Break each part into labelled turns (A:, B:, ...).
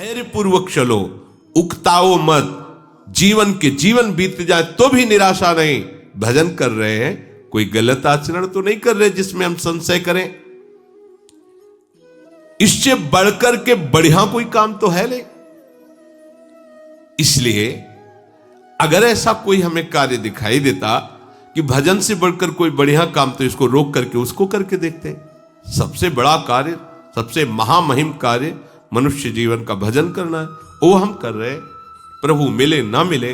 A: धैर्य पूर्वक चलो, उकताओ मत, जीवन के जीवन बीत जाए तो भी निराशा नहीं। भजन कर रहे हैं, कोई गलत आचरण तो नहीं कर रहे जिसमें हम संशय करें। इससे बढ़कर के बढ़िया कोई काम तो है नहीं। इसलिए अगर ऐसा कोई हमें कार्य दिखाई देता कि भजन से बढ़कर कोई बढ़िया काम, तो इसको रोक करके उसको करके देखते हैं। सबसे बड़ा कार्य, सबसे महामहिम कार्य मनुष्य जीवन का भजन करना है, वो हम कर रहे हैं। प्रभु मिले ना मिले,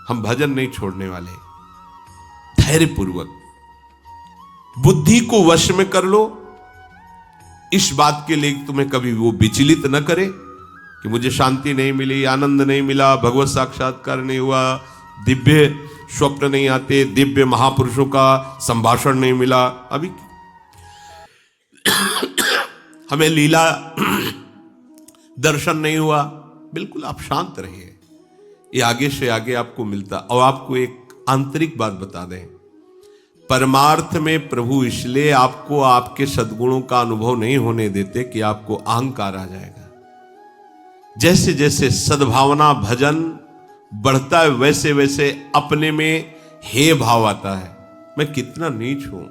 A: हम भजन नहीं छोड़ने वाले। धैर्य पूर्वक बुद्धि को वश में कर लो। इस बात के लिए तुम्हें कभी वो विचलित न करे कि मुझे शांति नहीं मिली, आनंद नहीं मिला, भगवत साक्षात्कार नहीं हुआ, दिव्य स्वप्न नहीं आते, दिव्य महापुरुषों का संभाषण नहीं मिला, अभी हमें लीला दर्शन नहीं हुआ। बिल्कुल आप शांत रहिए, ये आगे से आगे आपको मिलता। और आपको एक आंतरिक बात बता दें, परमार्थ में प्रभु इसलिए आपको आपके सद्गुणों का अनुभव नहीं होने देते कि आपको अहंकार आ जाएगा। जैसे जैसे सद्भावना भजन बढ़ता है, वैसे वैसे अपने में हे भाव आता है, मैं कितना नीच हूं,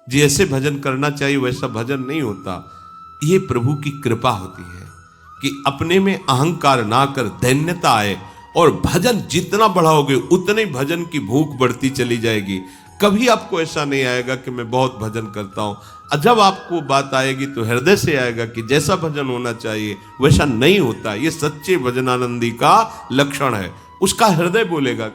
A: जैसे भजन करना चाहिए वैसा भजन नहीं होता। ये प्रभु की कृपा होती है कि अपने में अहंकार ना कर दैन्यता आए, और भजन जितना बढ़ाओगे उतने भजन की भूख बढ़ती चली जाएगी। कभी आपको ऐसा नहीं आएगा कि मैं बहुत भजन करता हूं। जब आपको बात आएगी तो हृदय से आएगा कि जैसा भजन होना चाहिए वैसा नहीं होता। ये सच्चे भजनानंदी का लक्षण है। उसका हृदय बोलेगा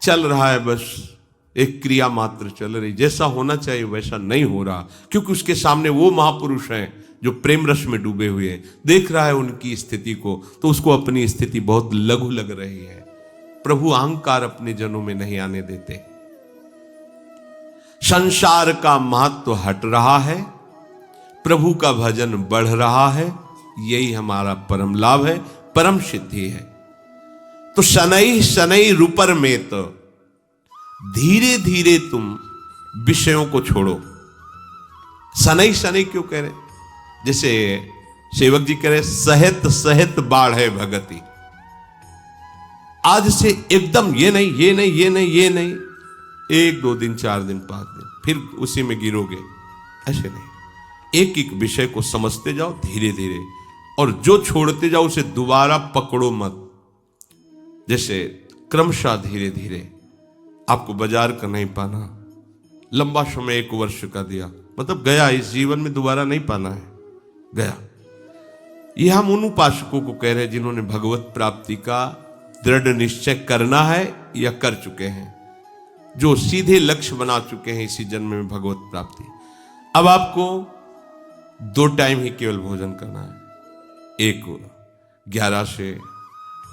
A: चल रहा है, बस एक क्रिया मात्र चल रही, जैसा होना चाहिए वैसा नहीं हो रहा, क्योंकि उसके सामने वो महापुरुष हैं जो प्रेम रस में डूबे हुए हैं, देख रहा है उनकी स्थिति को, तो उसको अपनी स्थिति बहुत लघु लग रही है। प्रभु अहंकार अपने जनों में नहीं आने देते। संसार का महत्व हट रहा है, प्रभु का भजन बढ़ रहा है, यही हमारा परम लाभ है, परम सिद्धि है। तो शनै शनै रूपर में तो धीरे धीरे तुम विषयों को छोड़ो। शनै शनै क्यों कह रहे? जैसे सेवक जी कह रहे सहित सहित बाढ़ है भगति। आज से एकदम ये नहीं ये नहीं ये नहीं ये नहीं, 1 2 दिन 4 दिन 5 दिन फिर उसी में गिरोगे, ऐसे नहीं। एक एक विषय को समझते जाओ धीरे धीरे, और जो छोड़ते जाओ उसे दोबारा पकड़ो मत। जैसे क्रमशः धीरे धीरे आपको बाजार का नहीं पाना, लंबा समय 1 वर्ष का दिया, मतलब गया, इस जीवन में दोबारा नहीं पाना है, गया। यह हम उन उपासकों को कह रहे हैं जिन्होंने भगवत प्राप्ति का दृढ़ निश्चय करना है या कर चुके हैं, जो सीधे लक्ष्य बना चुके हैं इसी जन्म में भगवत प्राप्ति। अब आपको 2 टाइम ही केवल भोजन करना है, एक 11 से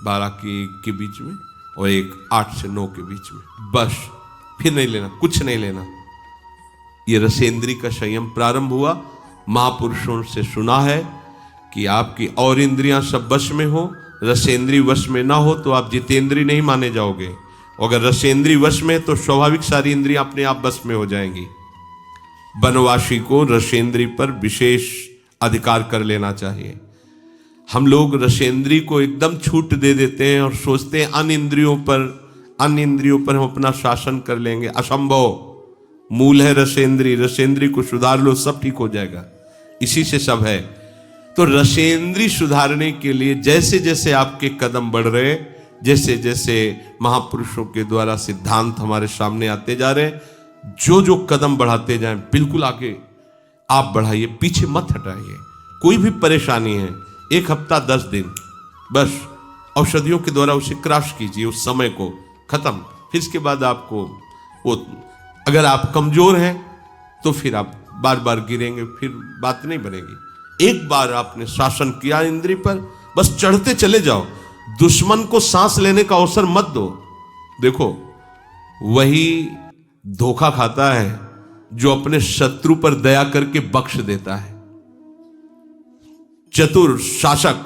A: 12 के बीच में, और एक 8 से 9 के बीच में, बस। फिर नहीं लेना, कुछ नहीं लेना। ये रसेंद्री का संयम प्रारंभ हुआ। महापुरुषों से सुना है कि आपकी और इंद्रियां सब वश में हो, रसेंद्री वश में ना हो तो आप जितेंद्री नहीं माने जाओगे। अगर रसेंद्री वश में तो स्वाभाविक सारी इंद्रियां अपने आप वश में हो जाएंगी। वनवासी को रसेंद्री पर विशेष अधिकार कर लेना चाहिए। हम लोग रसेंद्री को एकदम छूट दे देते हैं और सोचते हैं अन्य इंद्रियों पर हम अपना शासन कर लेंगे। असंभव। मूल है रसेंद्री, रसेंद्री को सुधार लो, सब ठीक हो जाएगा, इसी से सब है। तो रसेंद्री सुधारने के लिए जैसे जैसे आपके कदम बढ़ रहे, जैसे जैसे महापुरुषों के द्वारा सिद्धांत हमारे सामने आते जा रहे, जो जो कदम बढ़ाते जाएं, बिल्कुल आगे आप बढ़ाइए, पीछे मत हटाइए। कोई भी परेशानी है, 1 हफ्ता 10 दिन, बस औषधियों के द्वारा उसे क्रॉस कीजिए, उस समय को खत्म। फिर इसके बाद आपको वो, अगर आप कमजोर हैं तो फिर आप बार बार गिरेंगे, फिर बात नहीं बनेगी। एक बार आपने शासन किया इंद्री पर, बस चढ़ते चले जाओ। दुश्मन को सांस लेने का अवसर मत दो। देखो, वही धोखा खाता है जो अपने शत्रु पर दया करके बख्श देता है। चतुर शासक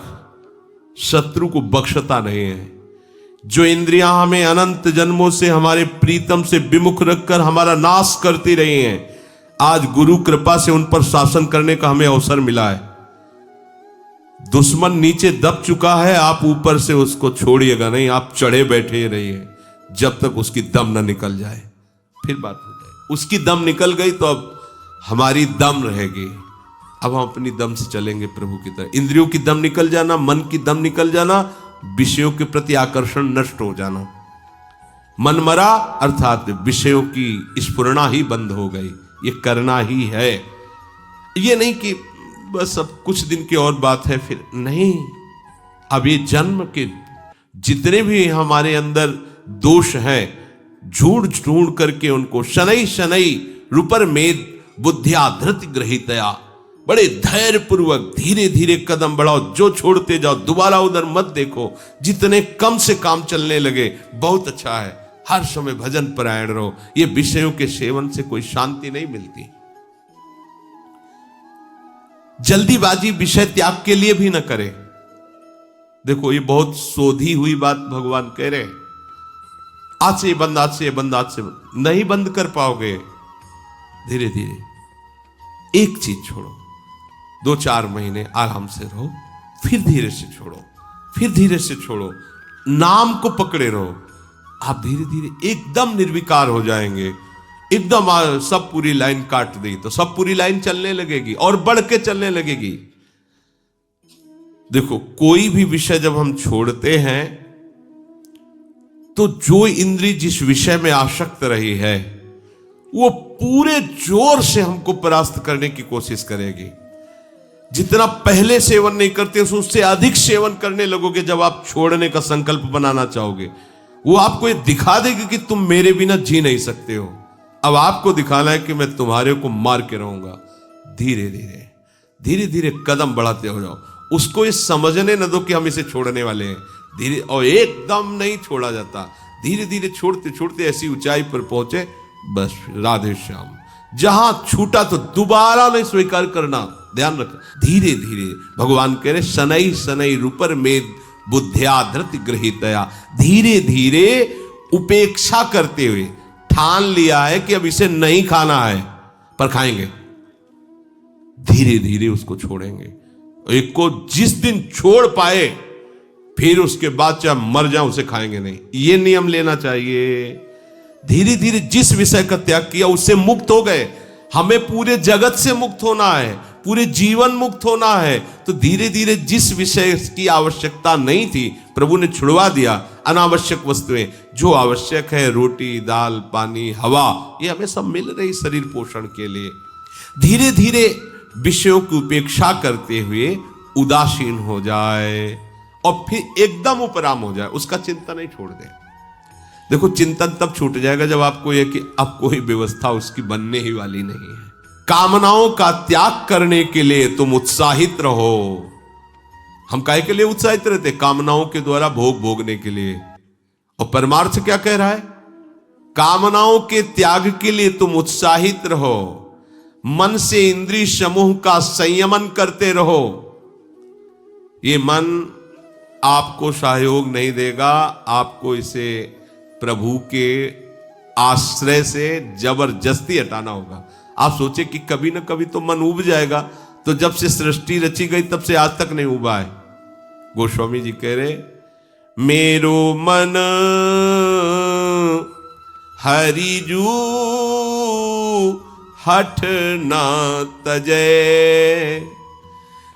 A: शत्रु को बख्शता नहीं है। जो इंद्रियां हमें अनंत जन्मों से हमारे प्रीतम से विमुख रखकर हमारा नाश करती रही हैं, आज गुरु कृपा से उन पर शासन करने का हमें अवसर मिला है। दुश्मन नीचे दब चुका है, आप ऊपर से उसको छोड़िएगा नहीं, आप चढ़े बैठे रहिए जब तक उसकी दम ना निकल जाए, फिर बात हो जाए। उसकी दम निकल गई तो अब हमारी दम रहेगी, अब हम अपनी दम से चलेंगे प्रभु की तरह। इंद्रियों की दम निकल जाना, मन की दम निकल जाना, विषयों के प्रति आकर्षण नष्ट हो जाना, मन मरा अर्थात विषयों की स्फुरना ही बंद हो गई। ये करना ही है, ये नहीं कि बस अब कुछ दिन की और बात है फिर नहीं। अब ये जन्म के जितने भी हमारे अंदर दोष हैं, झूठ ढूंढ करके उनको शनै शनै रूपर में बुद्धिया धृति ग्रहितया, बड़े धैर्य पूर्वक धीरे धीरे कदम बढ़ाओ, जो छोड़ते जाओ दोबारा उधर मत देखो। जितने कम से काम चलने लगे बहुत अच्छा है, हर समय भजन परायण रहो। ये विषयों के सेवन से कोई शांति नहीं मिलती। जल्दीबाजी विषय त्याग के लिए भी न करे। देखो ये बहुत शोधी हुई बात भगवान कह रहे हैं, आज से ये बंद, आज से ये बंद, आज से बंद। नहीं बंद कर पाओगे। धीरे धीरे एक चीज छोड़ो, 2-4 महीने आराम से रहो, फिर धीरे से छोड़ो, फिर धीरे से छोड़ो, नाम को पकड़े रहो। आप धीरे धीरे एकदम निर्विकार हो जाएंगे। एकदम सब पूरी लाइन काट दी तो सब पूरी लाइन चलने लगेगी और बढ़ के चलने लगेगी। देखो कोई भी विषय जब हम छोड़ते हैं तो जो इंद्री जिस विषय में आसक्त रही है वो पूरे जोर से हमको परास्त करने की कोशिश करेगी। जितना पहले सेवन नहीं करते उससे अधिक सेवन करने लगोगे। जब आप छोड़ने का संकल्प बनाना चाहोगे वो आपको ये दिखा देगी कि तुम मेरे बिना जी नहीं सकते हो। अब आपको दिखाना है कि मैं तुम्हारे को मार के रहूंगा। धीरे धीरे धीरे धीरे कदम बढ़ाते हो जाओ। उसको ये समझने न दो कि हम इसे छोड़ने वाले हैं। धीरे, और एकदम नहीं छोड़ा जाता, धीरे धीरे छोड़ते छोड़ते ऐसी ऊंचाई पर पहुंचे, बस राधे श्याम। जहां छूटा तो दोबारा नहीं स्वीकार करना, ध्यान रख। धीरे धीरे भगवान कह रहे शनै शनै रूपर में बुद्धिया धृति गृहीतया, धीरे धीरे उपेक्षा करते हुए ठान लिया है कि अब इसे नहीं खाना है पर खाएंगे। धीरे धीरे उसको छोड़ेंगे। एक को जिस दिन छोड़ पाए फिर उसके बाद चाहे मर जाए उसे खाएंगे नहीं। ये नियम लेना चाहिए। धीरे धीरे जिस विषय का त्याग किया उससे मुक्त हो गए। हमें पूरे जगत से मुक्त होना है, पूरे जीवन मुक्त होना है। तो धीरे धीरे जिस विषय की आवश्यकता नहीं थी प्रभु ने छुड़वा दिया। अनावश्यक वस्तुएं, जो आवश्यक है रोटी दाल पानी हवा, ये हमें सब मिल रही शरीर पोषण के लिए। धीरे धीरे विषयों की उपेक्षा करते हुए उदासीन हो जाए और फिर एकदम उपराम हो जाए, उसका चिंतन नहीं छोड़ दे। देखो चिंतन तब छूट जाएगा जब आपको यह कि अब कोई व्यवस्था उसकी बनने ही वाली नहीं है। कामनाओं का त्याग करने के लिए तुम उत्साहित रहो। हम काहे के लिए उत्साहित रहते? कामनाओं के द्वारा भोग भोगने के लिए। और परमार्थ क्या कह रहा है? कामनाओं के त्याग के लिए तुम उत्साहित रहो। मन से इंद्रिय समूह का संयमन करते रहो। ये मन आपको सहयोग नहीं देगा, आपको इसे प्रभु के आश्रय से जबरदस्ती हटाना होगा। आप सोचे कि कभी ना कभी तो मन उब जाएगा, तो जब से सृष्टि रची गई तब से आज तक नहीं उबा है। गोस्वामी जी कह रहे मेरो मन हरिजू हठ न तजय,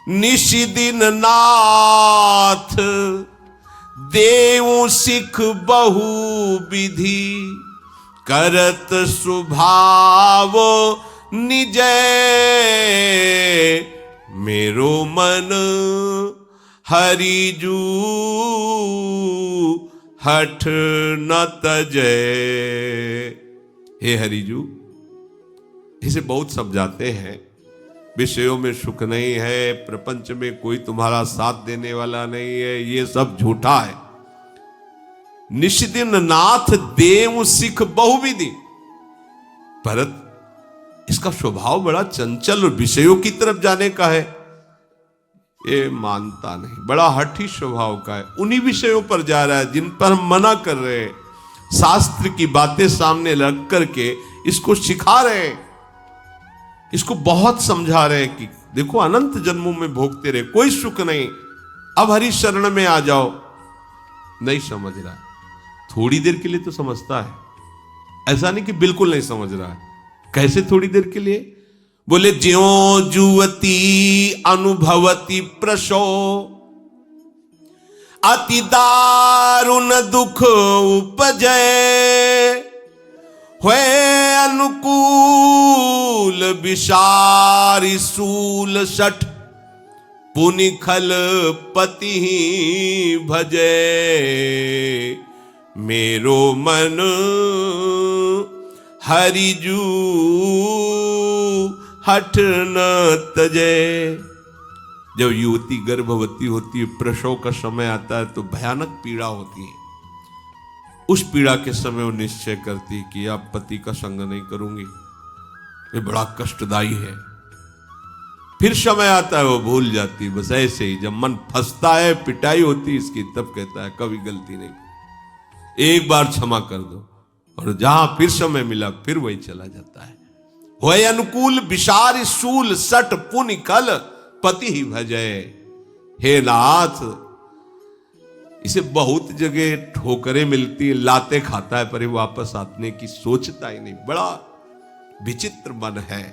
A: निशिदिन नाथ देव सिख बहु विधि, करत स्वभाव निजय, मेरो मन हरिजू हठ न तजय। हे हरिजू, इसे बहुत समझाते हैं, विषयों में सुख नहीं है, प्रपंच में कोई तुम्हारा साथ देने वाला नहीं है, ये सब झूठा है। निशिदिन नाथ देव सिख बहुविधि, भरत इसका स्वभाव बड़ा चंचल और विषयों की तरफ जाने का है, ये मानता नहीं, बड़ा हठी स्वभाव का है। उन्हीं विषयों पर जा रहा है जिन पर हम मना कर रहे हैं। शास्त्र की बातें सामने रख करके इसको सिखा रहे हैं, इसको बहुत समझा रहे हैं कि देखो अनंत जन्मों में भोगते रहे, कोई सुख नहीं। अब हरि शरण में आ जाओ, नहीं समझ रहा है। थोड़ी देर के लिए तो समझता है, ऐसा नहीं कि बिल्कुल नहीं समझ रहा है। कैसे थोड़ी देर के लिए? बोले ज्यों जुवती अनुभवती प्रसो, अति दारुण दुख उपजय, हुए अनुकूल विषारी सूल सठ, पुनि खल पति ही भजे, मेरो मन हरिजू हठ न तजे। जब युवती गर्भवती होती है, प्रसव का समय आता है, तो भयानक पीड़ा होती है। उस पीड़ा के समय वो निश्चय करती कि अब पति का संग नहीं करूंगी, ये बड़ा कष्टदायी है। फिर समय आता है, वो भूल जाती। बस ऐसे ही जब मन फंसता है, पिटाई होती इसकी, तब कहता है कभी गलती नहीं, एक बार क्षमा कर दो। और जहां फिर समय मिला, फिर वही चला जाता है। होए अनुकूल विषार शूल सट पुनि खल पति ही भजय। हे नाथ, इसे बहुत जगह ठोकरें मिलती, लाते खाता है, पर ये वापस आने की सोचता ही नहीं। बड़ा विचित्र मन है।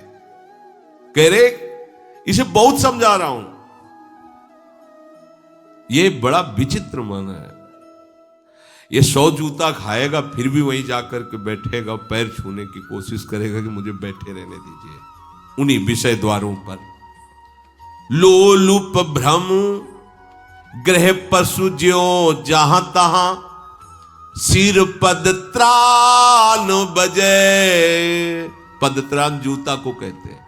A: कह रहे इसे बहुत समझा रहा हूं, ये बड़ा विचित्र मन है। ये 100 जूता खाएगा, फिर भी वहीं जाकर के बैठेगा, पैर छूने की कोशिश करेगा कि मुझे बैठे रहने दीजिए उन्हीं विषय द्वारों पर। लोलुप भ्रम ग्रह पशु ज्यों जहां तहां, सिर पद त्राण बजे। पदत्राण जूता को कहते हैं,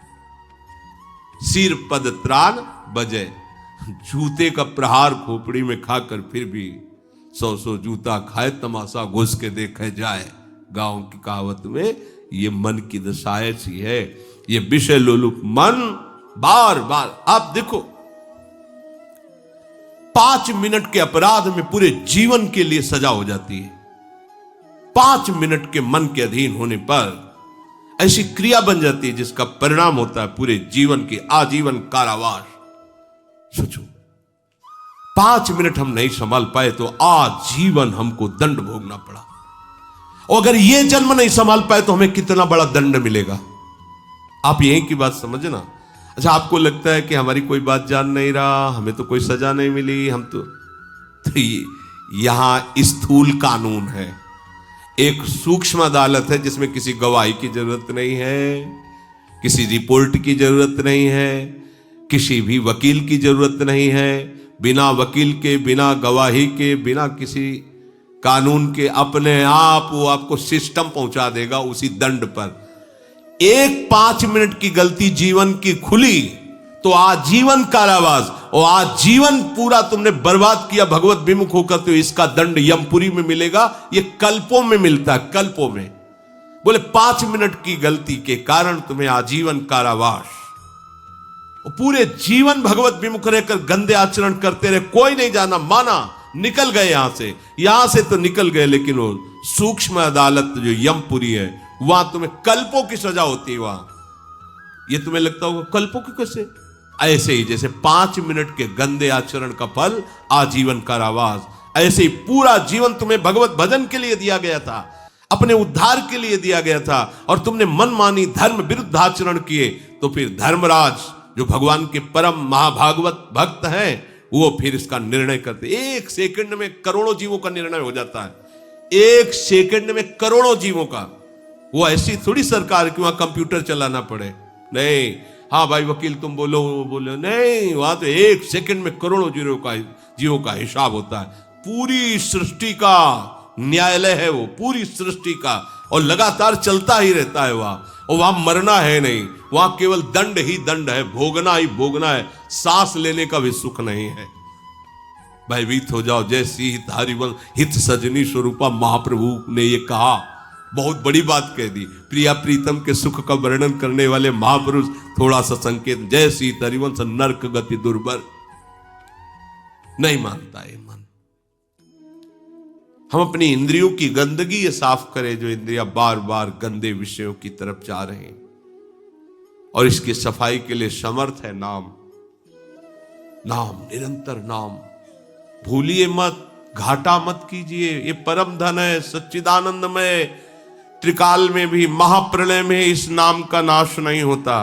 A: सिर पद त्राण बजे। जूते का प्रहार खोपड़ी में खाकर फिर भी 100 जूता खाए, तमाशा घुस के देखे जाए। गांव की कहावत में ये मन की दशा ऐसी है। ये विषय लोलुप मन बार बार, आप देखो 5 मिनट के अपराध में पूरे जीवन के लिए सजा हो जाती है। 5 मिनट के मन के अधीन होने पर ऐसी क्रिया बन जाती है जिसका परिणाम होता है पूरे जीवन के आजीवन कारावास। सोचो, 5 मिनट हम नहीं संभाल पाए तो आजीवन हमको दंड भोगना पड़ा। और अगर ये जन्म नहीं संभाल पाए तो हमें कितना बड़ा दंड मिलेगा। आप यही की बात समझना। अच्छा, आपको लगता है कि हमारी कोई बात जान नहीं रहा, हमें तो कोई सजा नहीं मिली, हम तो यहां स्थूल कानून है। एक सूक्ष्म अदालत है जिसमें किसी गवाही की जरूरत नहीं है, किसी रिपोर्ट की जरूरत नहीं है, किसी भी वकील की जरूरत नहीं है। बिना वकील के, बिना गवाही के, बिना किसी कानून के अपने आप वो आपको सिस्टम पहुंचा देगा उसी दंड पर। एक 5 मिनट की गलती जीवन की खुली तो आजीवन कारावास, और आजीवन पूरा तुमने बर्बाद किया भगवत विमुख होकर, तो इसका दंड यमपुरी में मिलेगा। ये कल्पों में मिलता है, कल्पों में। बोले 5 मिनट की गलती के कारण तुम्हें आजीवन कारावास, और पूरे जीवन भगवत विमुख रहकर गंदे आचरण करते रहे, कोई नहीं जाना माना, निकल गए यहां से तो निकल गए, लेकिन वो सूक्ष्म अदालत जो यमपुरी है, वहां तुम्हें कल्पों की सजा होती है। वहां ये तुम्हें लगता होगा कल्पों की कैसे? ऐसे ही जैसे 5 मिनट के गंदे आचरण का फल आजीवन कारावास, ऐसे ही पूरा जीवन तुम्हें भगवत भजन के लिए दिया गया था, अपने उद्धार के लिए दिया गया था, और तुमने मनमानी धर्म विरुद्ध आचरण किए, तो फिर धर्मराज जो भगवान के परम महाभागवत भक्त हैं, वो फिर इसका निर्णय करते। 1 सेकंड में करोड़ों जीवों का निर्णय हो जाता है। 1 सेकंड में करोड़ों जीवों का। वो ऐसी थोड़ी सरकार कि वहां कंप्यूटर चलाना पड़े, नहीं। हाँ भाई वकील तुम बोलो, वो बोलो, नहीं। वहां तो 1 सेकंड में करोड़ों जीवों का हिसाब होता है। पूरी सृष्टि का न्यायालय है वो, पूरी सृष्टि का, और लगातार चलता ही रहता है वहां। और वहां मरना है नहीं, वहां केवल दंड ही दंड है, भोगना ही भोगना है, सांस लेने का भी सुख नहीं है। भयभीत हो जाओ जैसी हित हरिवंश हित सजनी स्वरूपा महाप्रभु ने ये कहा, बहुत बड़ी बात कह दी। प्रिया प्रीतम के सुख का वर्णन करने वाले महापुरुष थोड़ा सा संकेत, जैसी हरिवंश नरक गति दुर्बर। नहीं मानता है मन। हम अपनी इंद्रियों की गंदगी ये साफ करें, जो इंद्रियां बार बार गंदे विषयों की तरफ जा रहे हैं, और इसकी सफाई के लिए समर्थ है नाम। नाम, निरंतर नाम। भूलिए मत, घाटा मत कीजिए। ये परम धन है, सच्चिदानंदमय। त्रिकाल में भी, महाप्रलय में इस नाम का नाश नहीं होता।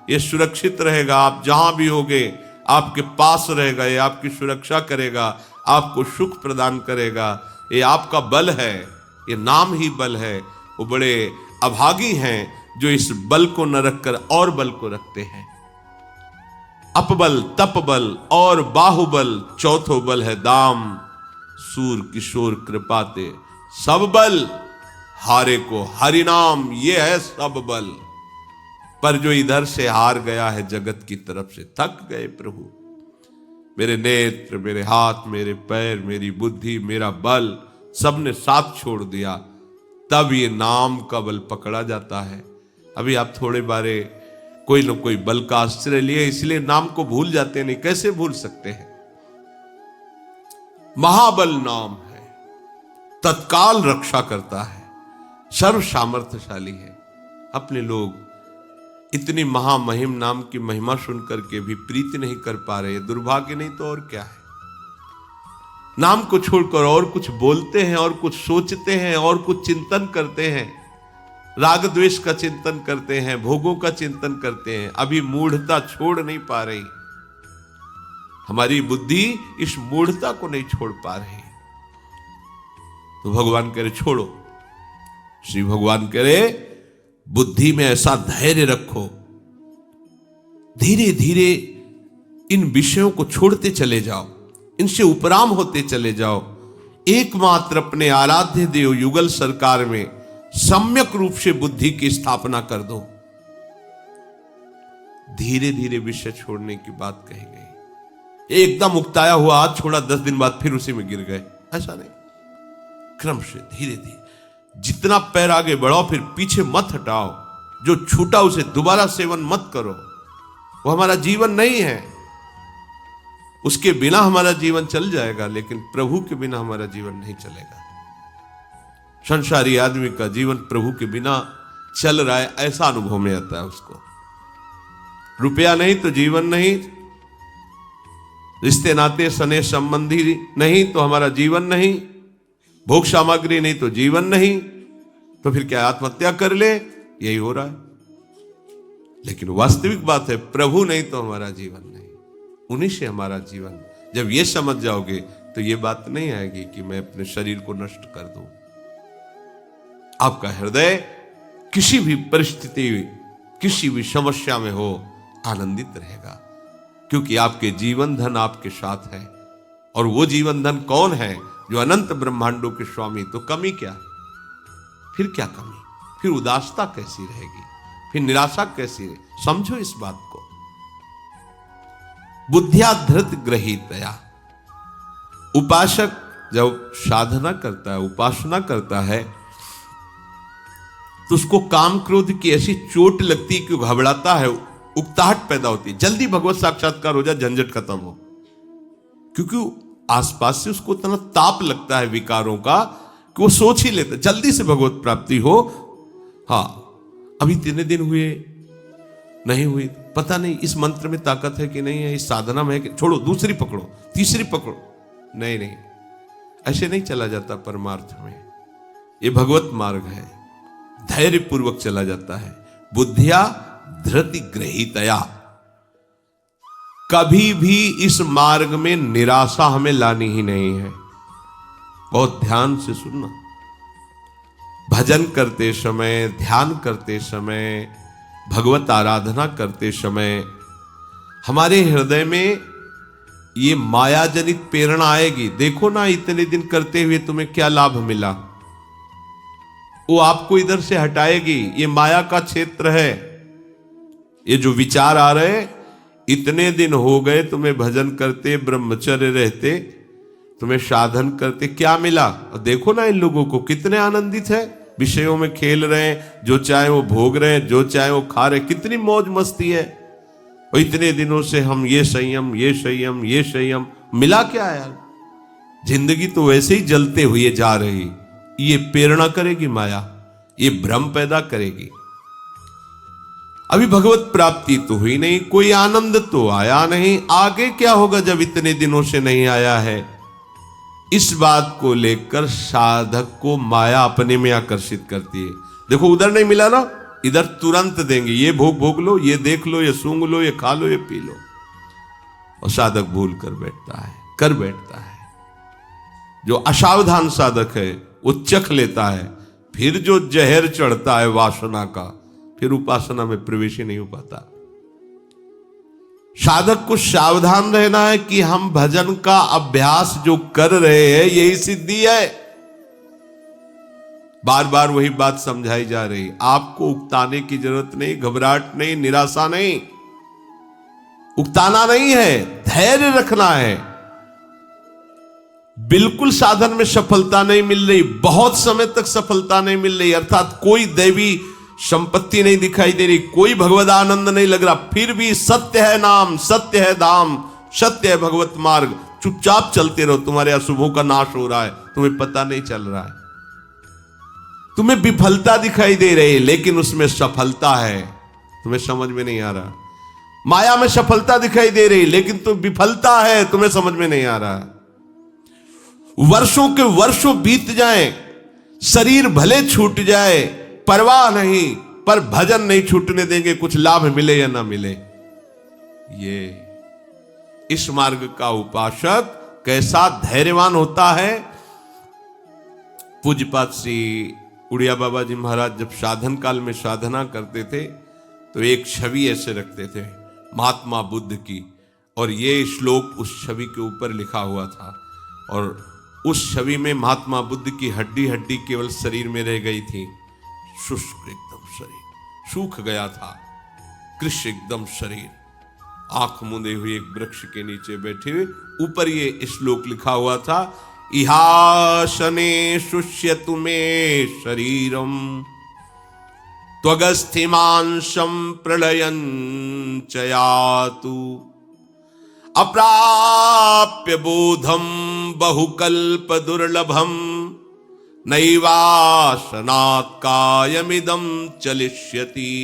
A: ये सुरक्षित रहेगा, आप जहां भी होगे आपके पास रहेगा, ये आपकी सुरक्षा करेगा, आपको सुख प्रदान करेगा। ये आपका बल है, ये नाम ही बल है। वो बड़े अभागी हैं जो इस बल को न रखकर और बल को रखते हैं। अपबल, तपबल और बाहुबल, चौथो बल है दाम। सूर किशोर कृपाते सब बल, हारे को हरि नाम, ये है सब बल। पर जो इधर से हार गया है जगत की तरफ से, थक गए प्रभु, मेरे नेत्र, मेरे हाथ, मेरे पैर, मेरी बुद्धि, मेरा बल सबने साथ छोड़ दिया, तब ये नाम का बल पकड़ा जाता है। अभी आप थोड़े बारे कोई न कोई बल का आश्रय लिए, इसलिए नाम को भूल जाते नहीं। कैसे भूल सकते हैं? महाबल नाम है, तत्काल रक्षा करता है, सर्व सामर्थ्यशाली है। अपने लोग इतनी महामहिम नाम की महिमा सुनकर के भी प्रीति नहीं कर पा रहे। दुर्भाग्य नहीं तो और क्या है। नाम को छोड़कर और कुछ बोलते हैं, और कुछ सोचते हैं, और कुछ चिंतन करते हैं, राग द्वेष का चिंतन करते हैं, भोगों का चिंतन करते हैं। अभी मूढ़ता छोड़ नहीं पा रही, हमारी बुद्धि इस मूढ़ता को नहीं छोड़ पा रही। तो भगवान कह रहे छोड़ो, श्री भगवान कह रहे बुद्धि में ऐसा धैर्य रखो, धीरे धीरे इन विषयों को छोड़ते चले जाओ, इनसे उपराम होते चले जाओ। एकमात्र अपने आराध्य देव युगल सरकार में सम्यक रूप से बुद्धि की स्थापना कर दो। धीरे धीरे विषय छोड़ने की बात कही गई। एकदम उकताया हुआ हाथ छोड़ा, 10 दिन बाद फिर उसी में गिर गए, ऐसा नहीं। क्रम से धीरे धीरे जितना पैर आगे बढ़ाओ, फिर पीछे मत हटाओ। जो छूटा उसे दोबारा सेवन मत करो। वो हमारा जीवन नहीं है, उसके बिना हमारा जीवन चल जाएगा, लेकिन प्रभु के बिना हमारा जीवन नहीं चलेगा। संसारी आदमी का जीवन प्रभु के बिना चल रहा है, ऐसा अनुभव में आता है उसको। रुपया नहीं तो जीवन नहीं, रिश्ते नाते सने संबंधी नहीं तो हमारा जीवन नहीं, भोग सामग्री नहीं तो जीवन नहीं। तो फिर क्या आत्महत्या कर ले? यही हो रहा है। लेकिन वास्तविक बात है, प्रभु नहीं तो हमारा जीवन नहीं, उन्हीं से हमारा जीवन। जब ये समझ जाओगे तो ये बात नहीं आएगी कि मैं अपने शरीर को नष्ट कर दूं। आपका हृदय किसी भी परिस्थिति, किसी भी समस्या में हो, आनंदित रहेगा, क्योंकि आपके जीवन धन आपके साथ है। और वो जीवन धन कौन है? जो अनंत ब्रह्मांडों के स्वामी। तो कमी क्या? फिर क्या कमी? फिर उदासता कैसी रहेगी? फिर निराशा कैसी रहेगी? समझो इस बात को। बुद्धिया धृत ग्रहीतया, उपासक जब साधना करता है, उपासना करता है, तो उसको काम क्रोध की ऐसी चोट लगती है कि घबराता है, उकताहट पैदा होती है। जल्दी भगवत साक्षात्कार हो जाए, झंझट खत्म हो। क्योंकि आसपास से उसको इतना ताप लगता है विकारों का कि वो सोच ही लेता जल्दी से भगवत प्राप्ति हो। हाँ, अभी 3 दिन हुए, नहीं हुई, पता नहीं इस मंत्र में ताकत है कि नहीं है, इस साधना में है कि, छोड़ो, दूसरी पकड़ो, तीसरी पकड़ो। नहीं नहीं, ऐसे नहीं चला जाता परमार्थ में। ये भगवत मार्ग है, धैर्य पूर्वक चला जाता है। बुद्धिया धृति ग्रहीतया, कभी भी इस मार्ग में निराशा हमें लानी ही नहीं है। बहुत ध्यान से सुनना। भजन करते समय, ध्यान करते समय, भगवत आराधना करते समय हमारे हृदय में ये माया जनित प्रेरणा आएगी। देखो ना, इतने दिन करते हुए तुम्हें क्या लाभ मिला, वो आपको इधर से हटाएगी। ये माया का क्षेत्र है। ये जो विचार आ रहे, इतने दिन हो गए तुम्हें भजन करते, ब्रह्मचर्य रहते, तुम्हें साधन करते, क्या मिला? और देखो ना इन लोगों को, कितने आनंदित है, विषयों में खेल रहे हैं, जो चाहे वो भोग रहे हैं, जो चाहे वो खा रहे हैं, कितनी मौज मस्ती है। और इतने दिनों से हम ये संयम, ये संयम, ये संयम, मिला क्या यार? जिंदगी तो वैसे ही जलते हुए जा रही। ये प्रेरणा करेगी माया, ये भ्रम पैदा करेगी। अभी भगवत प्राप्ति तो हुई नहीं, कोई आनंद तो आया नहीं। आगे क्या होगा जब इतने दिनों से नहीं आया है? इस बात को लेकर साधक को माया अपने में आकर्षित करती है। देखो उधर नहीं मिला ना, इधर तुरंत देंगे, ये भोग लो, ये देख लो, ये सूंघ लो, ये खा लो, ये पी लो, और साधक भूल कर बैठता है। जो असावधान साधक है वो चख लेता है, फिर जो जहर चढ़ता है वासना का, फिर उपासना में प्रवेश ही नहीं हो पाता। साधक को सावधान रहना है कि हम भजन का अभ्यास जो कर रहे हैं यही सिद्धि है। बार बार वही बात समझाई जा रही, आपको उकताने की जरूरत नहीं, घबराहट नहीं, निराशा नहीं, उकताना नहीं है, धैर्य रखना है। बिल्कुल साधन में सफलता नहीं मिल रही, बहुत समय तक सफलता नहीं मिल रही, अर्थात कोई दैवी संपत्ति नहीं दिखाई दे रही, कोई भगवद आनंद नहीं लग रहा, फिर भी सत्य है नाम, सत्य है धाम, सत्य है भगवत मार्ग, चुपचाप चलते रहो, तुम्हारे अशुभों का नाश हो रहा है, तुम्हें पता नहीं चल रहा है। तुम्हें विफलता दिखाई दे रही है लेकिन उसमें सफलता है, तुम्हें समझ में नहीं आ रहा। माया में सफलता दिखाई दे रही लेकिन तुम विफलता है, तुम्हें समझ में नहीं आ रहा। वर्षों के वर्षों बीत जाएं, शरीर भले छूट जाए, परवाह नहीं, पर भजन नहीं छूटने देंगे, कुछ लाभ मिले या ना मिले। ये इस मार्ग का उपासक कैसा धैर्यवान होता है। पूज्यपाद श्री उड़िया बाबा जी महाराज जब साधन काल में साधना करते थे तो एक छवि ऐसे रखते थे महात्मा बुद्ध की, और ये श्लोक उस छवि के ऊपर लिखा हुआ था, और उस छवि में महात्मा बुद्ध की हड्डी हड्डी केवल शरीर में रह गई थी, शुष्क एकदम शरीर सूख गया था, कृष्ण एकदम शरीर, आंख मूंदे हुए एक वृक्ष के नीचे बैठे हुए, ऊपर ये श्लोक लिखा हुआ था, इहासने शुष्यतु मे शरीरम त्वगस्थिमांशं प्रलयं च यातु अप्राप्य बोधम बहुकल्प दुर्लभम नैवासनात् कायमिदं चलिष्यति।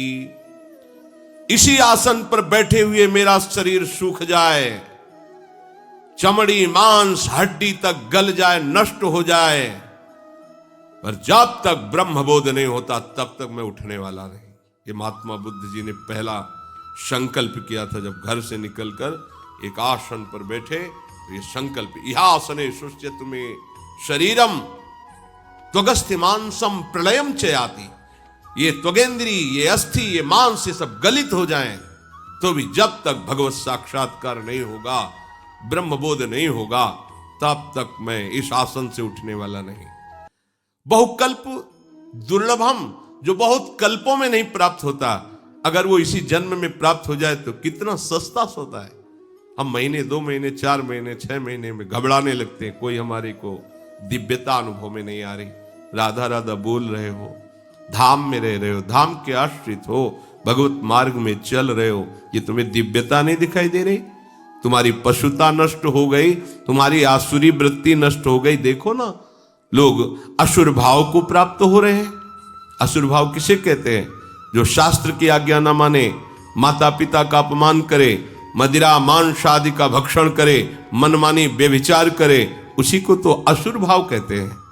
A: इसी आसन पर बैठे हुए मेरा शरीर सूख जाए, चमड़ी मांस हड्डी तक गल जाए, नष्ट हो जाए, पर जब तक ब्रह्मबोध नहीं होता तब तक मैं उठने वाला नहीं। ये महात्मा बुद्ध जी ने पहला संकल्प किया था जब घर से निकलकर एक आसन पर बैठे, तो ये संकल्प, इहासने शुष्यतु मे शरीरम त्वगस्थिमांसम प्रलयम च याति। ये त्वगेंद्री, ये अस्थि, ये मांस, ये सब गलित हो जाएं, तो भी जब तक भगवत साक्षात्कार नहीं होगा, ब्रह्मबोध नहीं होगा, तब तक मैं इस आसन से उठने वाला नहीं। बहुकल्प दुर्लभम, जो बहुत कल्पों में नहीं प्राप्त होता, अगर वो इसी जन्म में प्राप्त हो जाए तो कितना सस्ता होता है। हम महीने, 2 महीने, 4 महीने, 6 महीने में घबराने लगते हैं, कोई हमारे को दिव्यता अनुभव में नहीं आ रही। राधा राधा बोल रहे हो, धाम में रह रहे हो, धाम के आश्रित हो, भगवत मार्ग में चल रहे हो, ये तुम्हें दिव्यता नहीं दिखाई दे रही? तुम्हारी पशुता नष्ट हो गई, तुम्हारी आसुरी वृत्ति नष्ट हो गई। देखो ना, लोग असुर भाव को प्राप्त हो रहे हैं। असुर भाव किसे कहते हैं? जो शास्त्र की आज्ञा न माने, माता पिता का अपमान करे, मदिरा मांस आदि का भक्षण करे, मनमानी व्यभिचार करे, उसी को तो असुर भाव कहते हैं।